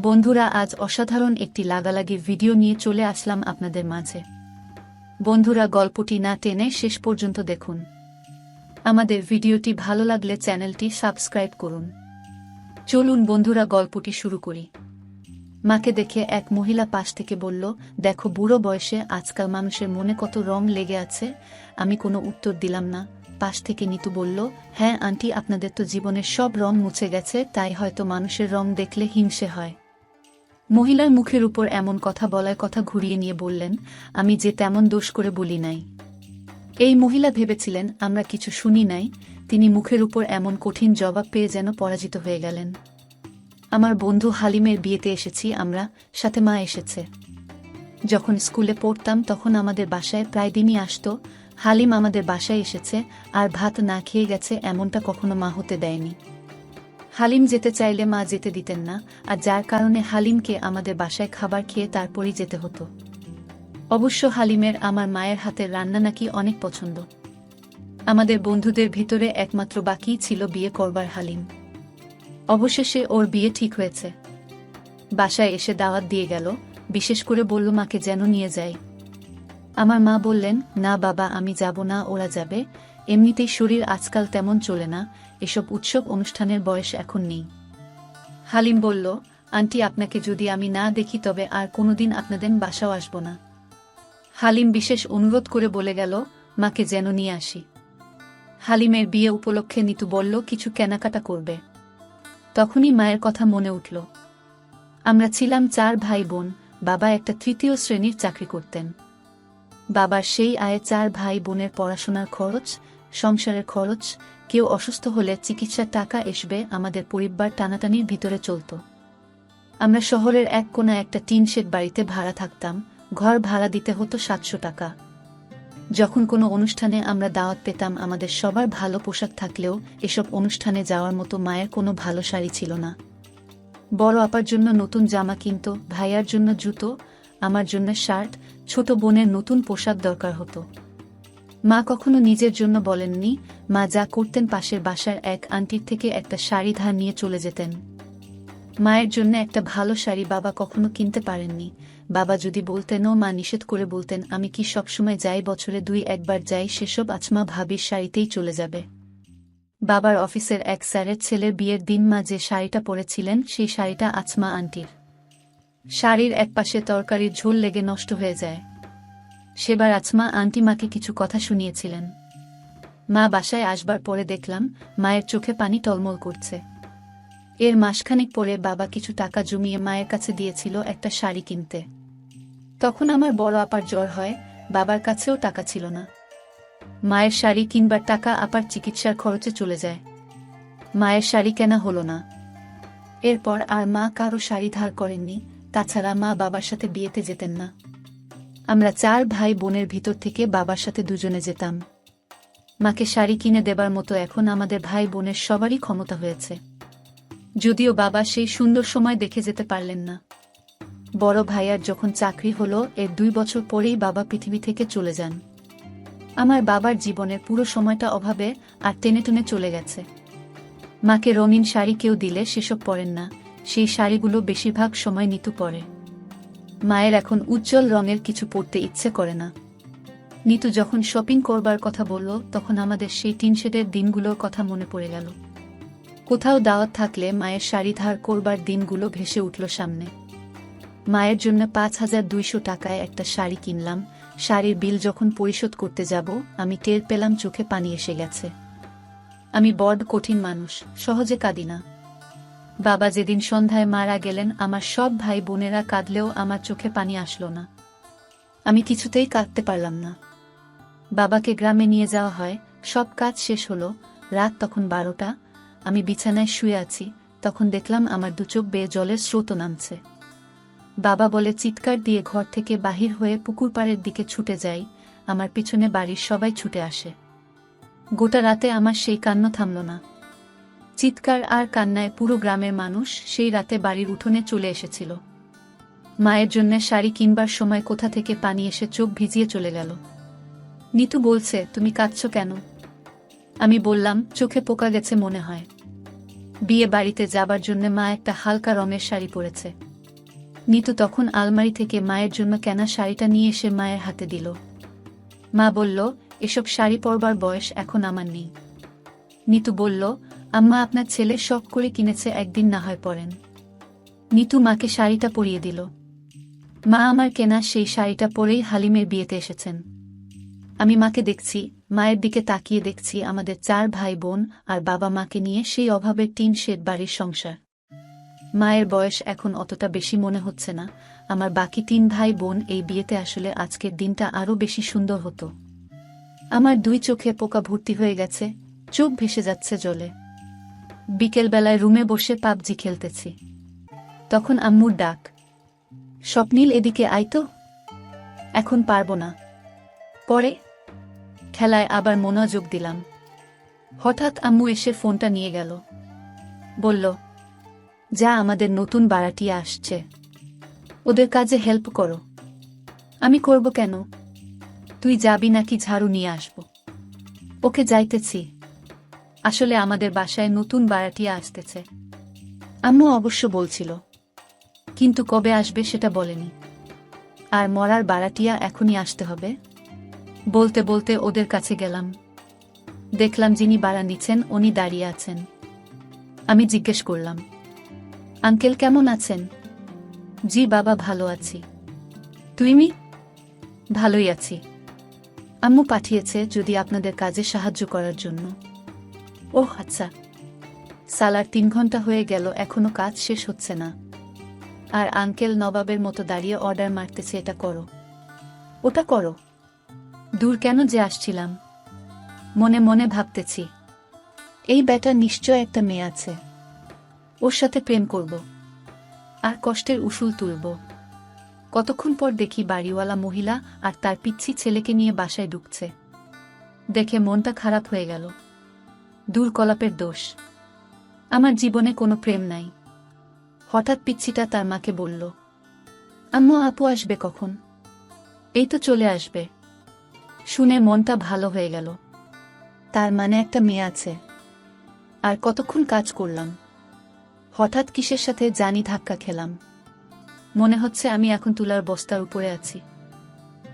বন্ধুরা, আজ অসাধারণ একটি লাগালাগি ভিডিও নিয়ে চলে আসলাম আপনাদের মাঝে। বন্ধুরা, গল্পটি না টেনে শেষ পর্যন্ত দেখুন। আমাদের ভিডিওটি ভালো লাগলে চ্যানেলটি সাবস্ক্রাইব করুন। চলুন বন্ধুরা, গল্পটি শুরু করি। মাকে দেখে এক মহিলা পাশ থেকে বলল, দেখো বুড়ো বয়সে আজকাল মানুষের মনে কত রং লেগে আছে। আমি কোনো উত্তর দিলাম না। পাশ থেকে নিতু বলল, হ্যাঁ আন্টি, আপনাদের তো জীবনের সব রং মুছে গেছে, তাই হয়তো মানুষের রং দেখলে হিংসে হয়। মহিলার মুখের উপর এমন কথা বলার কথা ঘুরিয়ে নিয়ে বললেন, আমি যে তেমন দোষ করে বলি নাই। এই মহিলা ভেবেছিলেন আমরা কিছু শুনি নাই। তিনি মুখের উপর এমন কঠিন জবাব পেয়ে যেন পরাজিত হয়ে গেলেন। আমার বন্ধু হালিমের বিয়েতে এসেছি আমরা, সাথে মা এসেছে। যখন স্কুলে পড়তাম তখন আমাদের বাসায় প্রায় দিনই আসতো। হালিম আমাদের বাসায় এসেছে আর ভাত না খেয়ে গেছে, এমনটা কখনো মা হতে দেয়নি। হালিম যেতে চাইলে মা যেতে দিতেন না, আর যার কারণে হালিমকে আমাদের বাসায় খাবার খেয়ে তারপরই যেতে হতো। অবশ্য হালিমের আমার মায়ের হাতের রান্না নাকি অনেক পছন্দ। আমাদের বন্ধুদের ভিতরে একমাত্র বাকিই ছিল বিয়ে করবার হালিম। অবশেষে ওর বিয়ে ঠিক হয়েছে। বাসায় এসে দাওয়াত দিয়ে গেল, বিশেষ করে বলল মাকে যেন নিয়ে যাই। আমার মা বললেন, না বাবা, আমি যাব না, ওরা যাবে। এমনিতেই শরীর আজকাল তেমন চলে না, এসব উৎসব অনুষ্ঠানের বয়স এখন নেই। হালিম বলল, আন্টি, আপনাকে যদি আমি না দেখি তবে আর কোনোদিন আপনাদের বাসাও আসব না। হালিম বিশেষ অনুরোধ করে বলে গেল, মাকে যেন নিয়ে আসি। হালিমের বিয়ে উপলক্ষে নিতু বলল কিছু কেনাকাটা করবে। তখনই মায়ের কথা মনে উঠল। আমরা ছিলাম 4 ভাই বোন। বাবা একটা 3য় শ্রেণীর চাকরি করতেন। বাবার সেই আয়ে 4 ভাই বোনের পড়াশোনার খরচ, সংসারের খরচ, কেউ অসুস্থ হলে চিকিৎসার টাকা আসবে, আমাদের পরিবার টানাটানির ভিতরে চলত। আমরা শহরের এক কোণা একটা টিন শেড বাড়িতে ভাড়া থাকতাম। ঘর ভাড়া দিতে হতো 700 টাকা। যখন কোনো অনুষ্ঠানে আমরা দাওয়াত পেতাম, আমাদের সবার ভালো পোশাক থাকলেও এসব অনুষ্ঠানে যাওয়ার মতো মায়ের কোনো ভালো শাড়ি ছিল না। বড় আপার জন্য নতুন জামা কিনত, ভাইয়ার জন্য জুতো, আমার জন্য শার্ট, ছোট বোনের নতুন পোশাক দরকার হতো। মা কখনো নিজের জন্য বলেননি। মা যা করতেন, পাশের বাসার এক আন্টির থেকে একটা শাড়ি ধার নিয়ে চলে যেতেন। মায়ের জন্য একটা ভালো শাড়ি বাবা কখনো কিনতে পারেননি। বাবা যদি বলতেনও মা নিষেধ করে বলতেন, আমি কি সবসময় যাই, বছরে 2-1 বার যাই, সেসব আচমা ভাবির শাড়িতেই চলে যাবে। বাবার অফিসের এক স্যারের ছেলের বিয়ের দিন মা যে শাড়িটা পরেছিলেন, সেই শাড়িটা আচমা আন্টির। শাড়ির একপাশে তরকারির ঝোল লেগে নষ্ট হয়ে যায়। সেবার আচমা আন্টি মাকে কিছু কথা শুনিয়েছিলেন। মা বাসায় আসবার পরে দেখলাম মায়ের চোখে পানি টলমল করছে। এর মাসখানেক পরে বাবা কিছু টাকা জমিয়ে মায়ের কাছে দিয়েছিল একটা শাড়ি কিনতে। তখন আমার বড় আপার জ্বর হয়, বাবার কাছেও টাকা ছিল না। মায়ের শাড়ি কিনবার টাকা আপার চিকিৎসার খরচে চলে যায়। মায়ের শাড়ি কেনা হলো না। এরপর আর মা কারো শাড়ি ধার করেননি। তাছাড়া মা বাবার সাথে বিয়েতে যেতেন না। আমরা 4 ভাই বোনের ভিতর থেকে বাবার সাথে দুজনে যেতাম। মাকে শাড়ি কিনে দেবার মতো এখন আমাদের ভাই বোনের সবারই ক্ষমতা হয়েছে। যদিও বাবা সেই সুন্দর সময় দেখে যেতে পারলেন না। বড় ভাইয়ার যখন চাকরি হলো, এর 2 বছর পরেই বাবা পৃথিবী থেকে চলে যান। আমার বাবার জীবনের পুরো সময়টা অভাবে আর টেনে টেনে চলে গেছে। মাকে রঙিন শাড়ি কেউ দিলে সেসব পরেন না, সেই শাড়িগুলো বেশিরভাগ সময় নিতু পরে। মায়ের এখন উজ্জ্বল রঙের কিছু পরতে ইচ্ছে করে না। নিতু যখন শপিং করবার কথা বলল, তখন আমাদের সেই টিনশেডের দিনগুলোর কথা মনে পড়ে গেল। কোথাও দাওয়াত থাকলে মায়ের শাড়ি ধার করবার দিনগুলো ভেসে উঠল সামনে। মায়ের জন্য 5200 টাকায় একটা শাড়ি কিনলাম। শাড়ির বিল যখন পরিশোধ করতে যাব, আমি টের পেলাম চোখে পানি এসে গেছে। আমি বড় কঠিন মানুষ, সহজে কাঁদি না। বাবা যেদিন সন্ধ্যায় মারা গেলেন, আমার সব ভাই বোনেরা কাঁদলেও আমার চোখে পানি আসলো না। আমি কিছুতেই কাঁদতে পারলাম না। বাবাকে গ্রামে নিয়ে যাওয়া হয়, সব কাজ শেষ হলো। রাত তখন 12টা। আমি বিছানায় শুয়ে আছি, তখন দেখলাম আমার 2 চোখ বেয়ে জলের স্রোত নামছে। বাবা বলে চিৎকার দিয়ে ঘর থেকে বাহির হয়ে পুকুর পাড়ের দিকে ছুটে যাই। আমার পিছনে বাড়ির সবাই ছুটে আসে। গোটা রাতে আমার সেই কান্না থামল না। চিৎকার আর কান্নায় পুরো গ্রামের মানুষ সেই রাতে বাড়ির উঠোনে চলে এসেছিল। মায়ের জন্য শাড়ি কিনবার সময় কোথা থেকে পানি এসে চোখ ভিজিয়ে চলে গেল। নিতু বলছে, তুমি কাঁদছো কেন? আমি বললাম, চোখে পোকা গেছে মনে হয়। বিয়ে বাড়িতে যাবার জন্য মা একটা হালকা রঙের শাড়ি পরেছে। নিতু তখন আলমারি থেকে মায়ের জন্য কেনা শাড়িটা নিয়ে এসে মায়ের হাতে দিল। মা বলল, এসব শাড়ি পরবার বয়স এখন আমার নেই। নিতু বলল, আম্মা আপনার ছেলে শখ করে কিনেছে, একদিন না হয় পরেন। নিতু মাকে শাড়িটা পরিয়ে দিল। মা আমার কেনা সেই শাড়িটা পরেই হালিমের বিয়েতে এসেছেন। আমি মাকে দেখছি, মায়ের দিকে তাকিয়ে দেখছি আমাদের 4 ভাই বোন আর বাবা মাকে নিয়ে সেই অভাবের টিন শেড বাড়ির সংসার। মায়ের বয়স এখন অতটা বেশি মনে হচ্ছে না। আমার বাকি 3 ভাই বোন এই বিয়েতে আসলে আজকের দিনটা আরও বেশি সুন্দর হতো। আমার 2 চোখে পোকা ভর্তি হয়ে গেছে, চোখ ভেসে যাচ্ছে জলে। বিকেলবেলায় রুমে বসে পাবজি খেলতেছি। তখন আম্মুর ডাক, স্বপ্নিল এদিকে আয় তো। এখন পারবো না, পরে। খেলায় আবার মনোযোগ দিলাম। হঠাৎ আম্মু এসে ফোনটা নিয়ে গেল। বলল, যা, আমাদের নতুন বাড়াটিয়া আসছে, ওদের কাজে হেল্প করো। আমি করব কেন? তুই যাবি নাকি ঝাড়ু নিয়ে আসব? ওকে, যাইতেছি। আসলে আমাদের বাসায় নতুন বাড়াটিয়া আসতেছে। আম্মু অবশ্য বলছিল, কিন্তু কবে আসবে সেটা বলেনি। আর মরার বাড়াটিয়া এখনই আসতে হবে? বলতে বলতে ওদের কাছে গেলাম। দেখলাম যিনি বাড়া নিচ্ছেন উনি দাঁড়িয়ে আছেন। আমি জিজ্ঞেস করলাম, আঙ্কেল কেমন আছেন? জি বাবা, ভালো আছি। তুমি? ভালোই আছি। আম্মু পাঠিয়েছে যদি আপনাদের কাজে সাহায্য করার জন্য। ওহ আচ্ছা। সালার 3 ঘন্টা হয়ে গেল, এখনো কাজ শেষ হচ্ছে না। আর আঙ্কেল নবাবের মতো দাঁড়িয়ে অর্ডার মারতেছে, এটা করো, ওটা করো। দূর কেন যে আসছিলাম। মনে মনে ভাবতেছি, এই ব্যাটা নিশ্চয় একটা মেয়ে আছে, ওর সাথে প্রেম করব আর কষ্টের উসুল তুলব। কতক্ষণ পর দেখি বাড়িওয়ালা মহিলা আর তার পিচ্ছি ছেলেকে নিয়ে বাসায় ঢুকছে। দেখে মনটা খারাপ হয়ে গেল। দূর, কলাপের দোষ। আমার জীবনে কোনো প্রেম নাই। হঠাৎ পিচ্ছিটা তার মাকে বলল, আম্মু আপু আসবে কখন? এই তো চলে আসবে। শুনে মনটা ভালো হয়ে গেল। তার মানে একটা মেয়ে আছে। আর কতক্ষণ কাজ করলাম, হঠাৎ কিসের সাথে জানি ধাক্কা খেলাম। মনে হচ্ছে আমি এখন তুলার বস্তার উপরে আছি।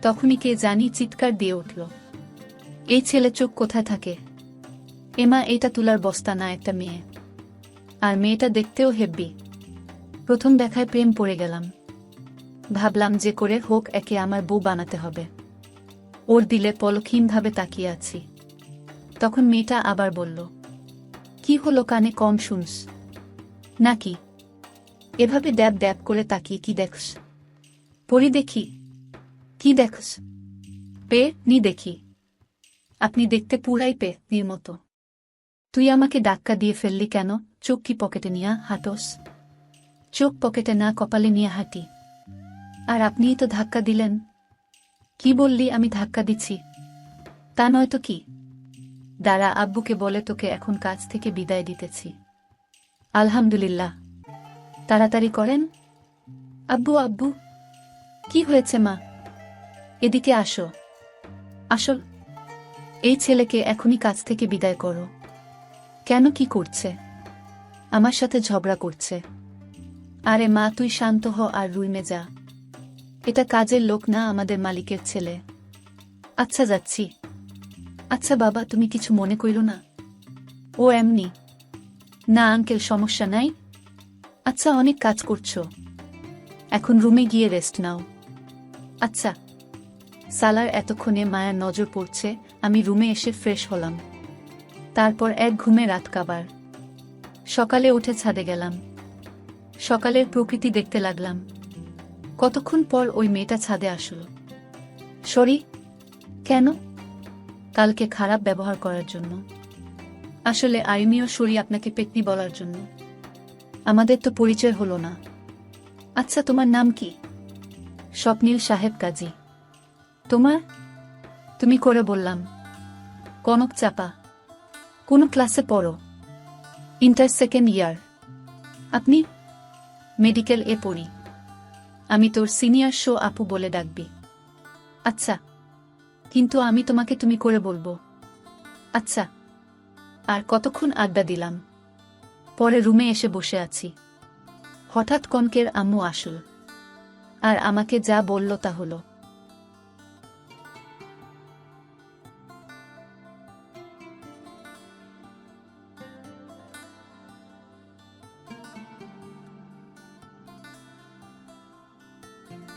তখনই কে জানি চিৎকার দিয়ে উঠল, এই ছেলে চোখ কোথায় থাকে? এমা, এইটা তুলার বস্তা না, একটা মেয়ে। আর মেয়েটা দেখতেও হেব্বি। প্রথম দেখায় প্রেম পড়ে গেলাম। ভাবলাম যে করে হোক একে আমার বউ বানাতে হবে। ওর দিলে পলক্ষীনভাবে তাকিয়ে আছি। তখন মেয়েটা আবার বলল, কি হলো, কানে কম শুনস নাকি? এভাবে ড্যাব ড্যাব করে তাকিয়ে কি দেখস? পড়ি দেখি। কি দেখস? পে নি দেখি। আপনি দেখতে পুরাই পের মতো। তুই আমাকে ধাক্কা দিয়ে ফেললি কেন? চোখ কি পকেটে নিয়ে হাঁটোস? চোখ পকেটে না, কপালে নিয়ে হাঁটি। আর আপনিই তো ধাক্কা দিলেন। কি বললি আমি ধাক্কা দিচ্ছি? তা নয় তো কি। দাঁড়া, আব্বুকে বলে তোকে এখন কাজ থেকে বিদায় দিতেছি। আলহামদুলিল্লাহ। তাড়াতাড়ি করেন। আব্বু আব্বু। কি হয়েছে মা? এদিকে আসো। আসল এই ছেলেকে এখনই কাজ থেকে বিদায় করো। কেন, কি করছে? আমার সাথে ঝগড়া করছে। আরে মা, তুই শান্ত হ আর রুমে যা। এটা কাজের লোক না, আমাদের মালিকের ছেলে। আচ্ছা যাচ্ছি। আচ্ছা বাবা, তুমি কিছু মনে কইরো না। ও এমনি। না আঙ্কেল, সমস্যা নাই। আচ্ছা, অনেক কাজ করছো, এখন রুমে গিয়ে রেস্ট নাও। আচ্ছা। সালার এতক্ষণে মায়ার নজর পড়ছে, আমি রুমে এসে ফ্রেশ হলাম। তারপর এক ঘুমে রাত কাবার। সকালে উঠে ছাদে গেলাম। সকালের প্রকৃতি দেখতে লাগলাম। কতক্ষণ পর ওই মেয়েটা ছাদে আসলো। সরি। কেন? কালকে খারাপ ব্যবহার করার জন্য। আসলে আমিও সরি আপনাকে পেতনি বলার জন্য। আমাদের তো পরিচয় হলো না। আচ্ছা, তোমার নাম কি? স্বপ্নিল সাহেব কাজী। তোমার? তুমি করে বললাম। কনক চাপা। কোন ক্লাসে পড়ো? Inter second year. আপনি? মেডিকেল এ পড়ি। আমি তোর সিনিয়র শো আপু বলে ডাকবি। আচ্ছা, কিন্তু আমি তোমাকে তুমি করে বলবো। আচ্ছা। আর কতক্ষণ আড্ডা দিলাম। পরে রুমে এসে বসে আছি। হঠাৎ কনকের আম্মু আসল। আর আমাকে যা বলল তা হলো